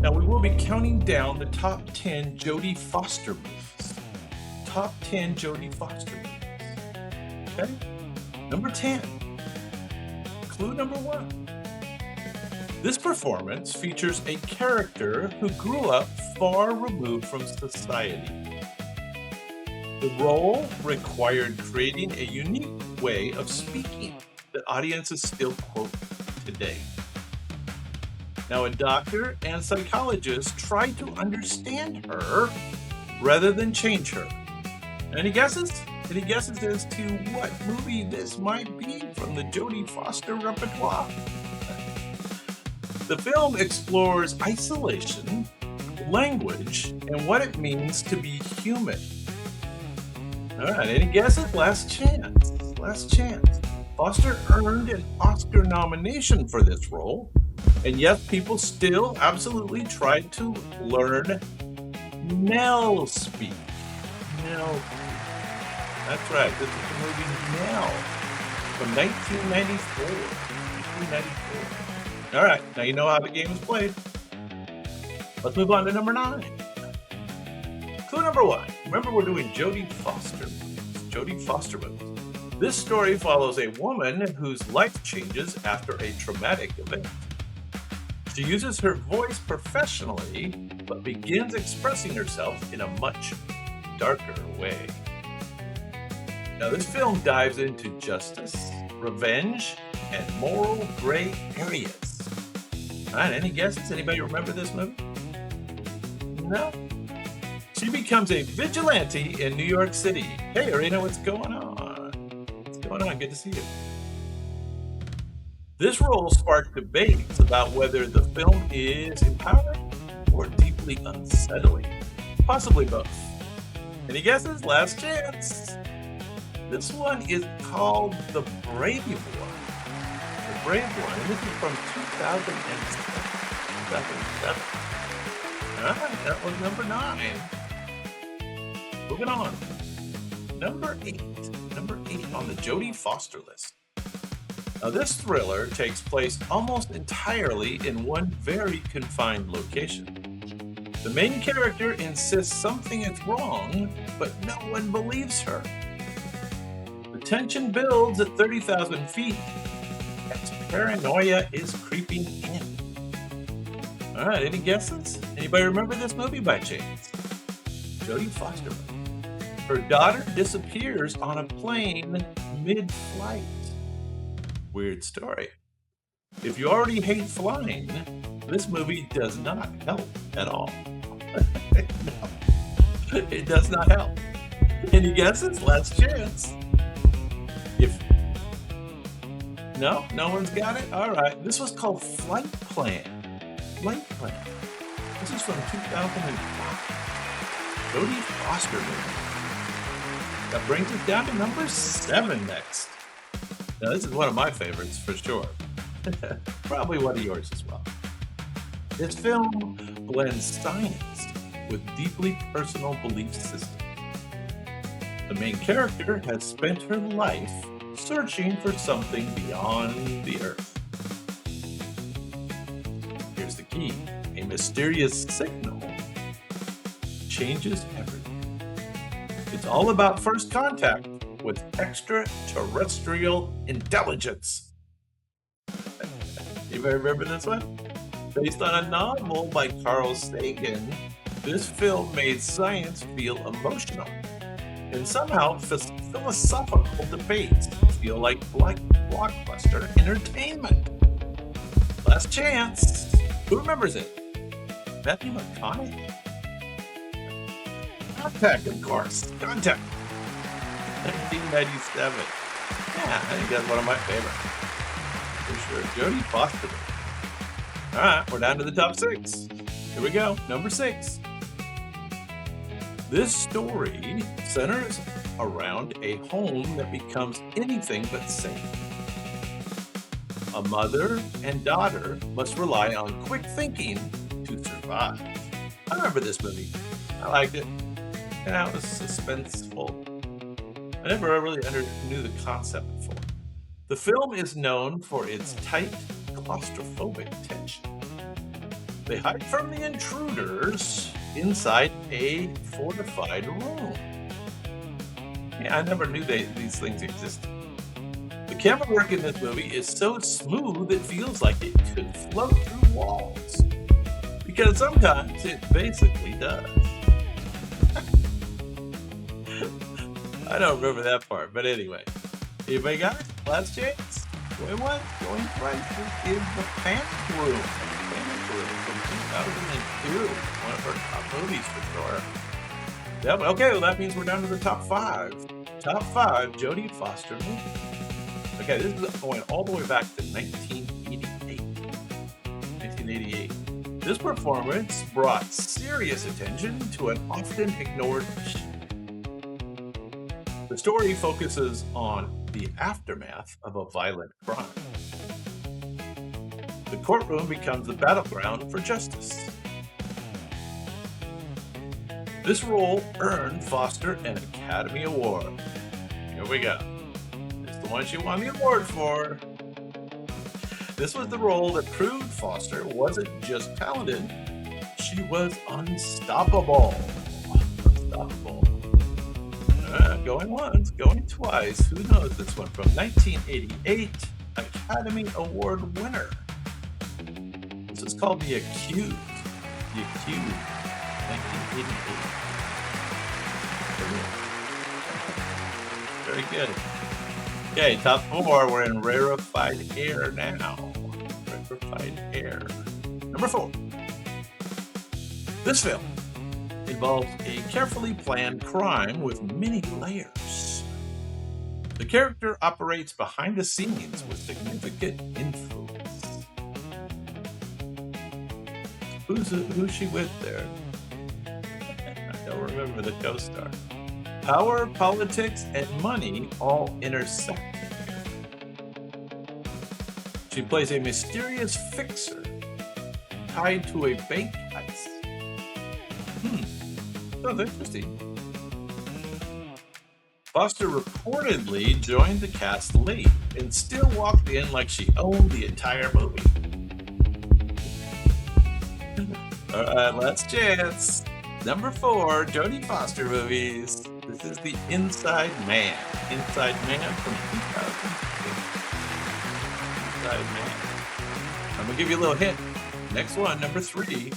Now we will be counting down the top 10 Jodie Foster movies. Top 10 Jodie Foster movies. Okay? Number 10. Clue number 1. This performance features a character who grew up far removed from society. The role required creating a unique way of speaking that audiences still quote today. Now, a doctor and psychologist tried to understand her rather than change her. Any guesses? Any guesses as to what movie this might be from the Jodie Foster repertoire? The film explores isolation, language, and what it means to be human. All right, any guesses? Last chance. Last chance. Foster earned an Oscar nomination for this role, and yes, people still absolutely tried to learn Nell speak. Nell. That's right. This is the movie Nell from 1994. 1994. All right, now you know how the game is played. Let's move on to number 9. Clue number 1. Remember, we're doing Jodie Foster movies. Jodie Foster movies. This story follows a woman whose life changes after a traumatic event. She uses her voice professionally, but begins expressing herself in a much darker way. Now, this film dives into justice, revenge, and moral gray areas. All right, any guesses? Anybody remember this movie? No? She becomes a vigilante in New York City. Hey, Arena, what's going on? What's going on? Good to see you. This role sparked debates about whether the film is empowering or deeply unsettling. Possibly both. Any guesses? Last chance. This one is called The Brave One. The Brave One. And this is from 2007. All right, that was number 9. Moving on. Number 8. Number 8 on the Jodie Foster list. Now, this thriller takes place almost entirely in one very confined location. The main character insists something is wrong, but no one believes her. The tension builds at 30,000 feet as paranoia is creeping in. All right, any guesses? Anybody remember this movie by chance? Jodie Foster. Her daughter disappears on a plane mid-flight. Weird story. If you already hate flying, this movie does not help at all. No, it does not help. Any guesses? Last chance. No one's got it? All right. This was called Flight Plan. Flight Plan. This is from 2005. Jodie Foster movie. That brings us down to number 7 next. Now, this is one of my favorites for sure. Probably one of yours as well. This film blends science with deeply personal belief systems. The main character has spent her life searching for something beyond the earth. Here's the key. A mysterious signal changes everything. It's all about first contact with extraterrestrial intelligence. You remember this one? Based on a novel by Carl Sagan, this film made science feel emotional, and somehow philosophical debates feel like blockbuster entertainment. Last chance. Who remembers it? Matthew McConaughey? Contact, of course. Contact. 1997. Yeah, I think that's one of my favorites. For sure. Jodie Foster. All right, we're down to the top 6. Here we go. Number 6. This story centers around a home that becomes anything but safe. A mother and daughter must rely on quick thinking to survive. I remember this movie. I liked it. Yeah, it was suspenseful. I never really knew the concept before. The film is known for its tight, claustrophobic tension. They hide from the intruders inside a fortified room. Yeah, I never knew these things existed. The camera work in this movie is so smooth it feels like it could float through walls. Because sometimes it basically does. I don't remember that part, but anyway. Anybody got it? Last chance? Going once, going twice. This is The Panic Room. Panic Room from 2002. One of our top movies for sure. Yep, okay, well that means we're down to the top 5. Top 5 Jodie Foster movies. Okay, this is going all the way back to 1988. 1988. This performance brought serious attention to an often ignored issue. The story focuses on the aftermath of a violent crime. The courtroom becomes the battleground for justice. This role earned Foster an Academy Award. Here we go. It's the one she won the award for. This was the role that proved Foster wasn't just talented, she was unstoppable. Unstoppable. Going once, going twice. Who knows this one? From 1988, Academy Award winner. This is called The Accused. The Accused, 1988. Very good. Okay, top 4. We're in rarefied air now. Rarefied air. Number 4. This film involves a carefully planned crime with many layers. The character operates behind the scenes with significant influence. Who's she with there? I don't remember the co-star. Power, politics, and money all intersect. She plays a mysterious fixer tied to a bank heist. Sounds interesting. Foster reportedly joined the cast late and still walked in like she owned the entire movie. Alright, last chance. Number 4, Jodie Foster movies. This is The Inside Man. Inside Man from 2006. Inside Man. I'm going to give you a little hint. Next one, number 3,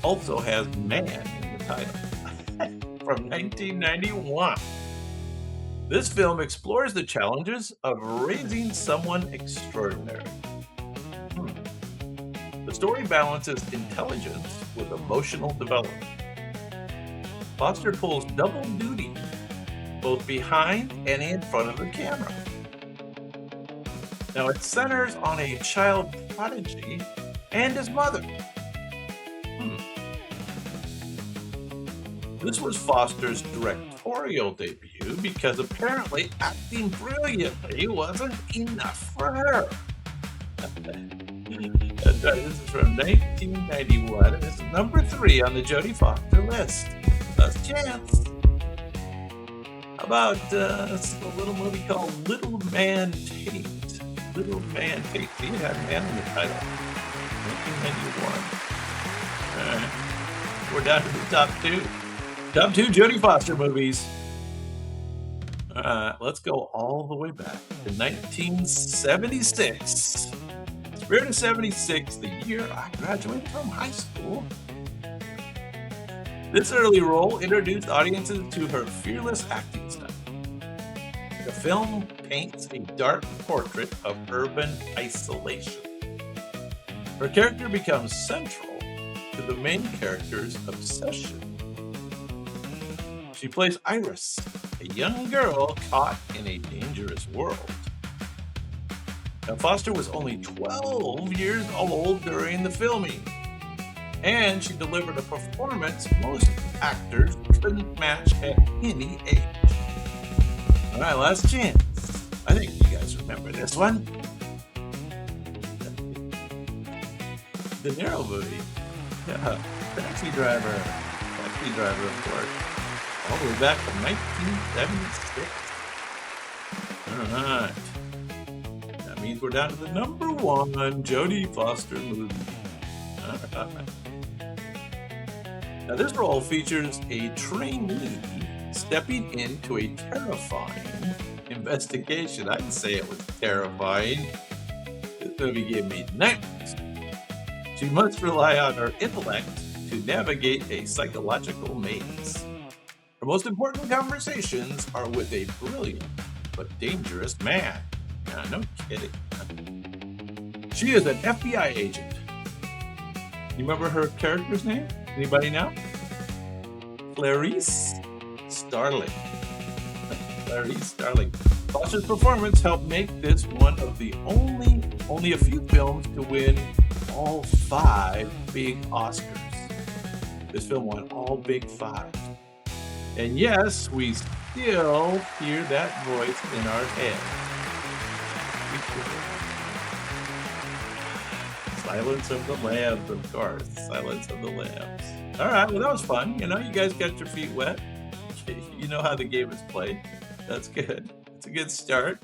also has man in the title. From 1991. This film explores the challenges of raising someone extraordinary. The story balances intelligence with emotional development. Foster pulls double duty, both behind and in front of the camera. Now it centers on a child prodigy and his mother. This was Foster's directorial debut because apparently acting brilliantly wasn't enough for her. That's right, this is from 1991, and it's number 3 on the Jodie Foster list. Last chance. How about a little movie called Little Man Tate? Little Man Tate. See, it had man in the title. 1991. All right. We're down to the top 2. Top 2 Jodie Foster movies. Let's go all the way back to 1976. Spirit of 76, the year I graduated from high school. This early role introduced audiences to her fearless acting style. The film paints a dark portrait of urban isolation. Her character becomes central to the main character's obsession. She plays Iris, a young girl caught in a dangerous world. Now, Foster was only 12 years old during the filming, and she delivered a performance most actors couldn't match at any age. All right, last chance. I think you guys remember this one. The Nero movie. Yeah, Taxi Driver. Taxi Driver, of course. All the way back to 1976. All right. That means we're down to the number 1 Jodie Foster movie. All right. Now, this role features a trainee stepping into a terrifying investigation. I'd say it was terrifying. This movie gave me nightmares. She must rely on her intellect to navigate a psychological maze. Her most important conversations are with a brilliant but dangerous man. Yeah, no kidding. She is an FBI agent. You remember her character's name? Anybody know? Clarice Starling. Clarice Starling. Foster's performance helped make this one of the only a few films to win all 5 big Oscars. This film won all big 5. And yes, we still hear that voice in our head. Silence of the Lambs, of course. Silence of the Lambs. All right, well, that was fun. You know, you guys got your feet wet. You know how the game is played. That's good. It's a good start.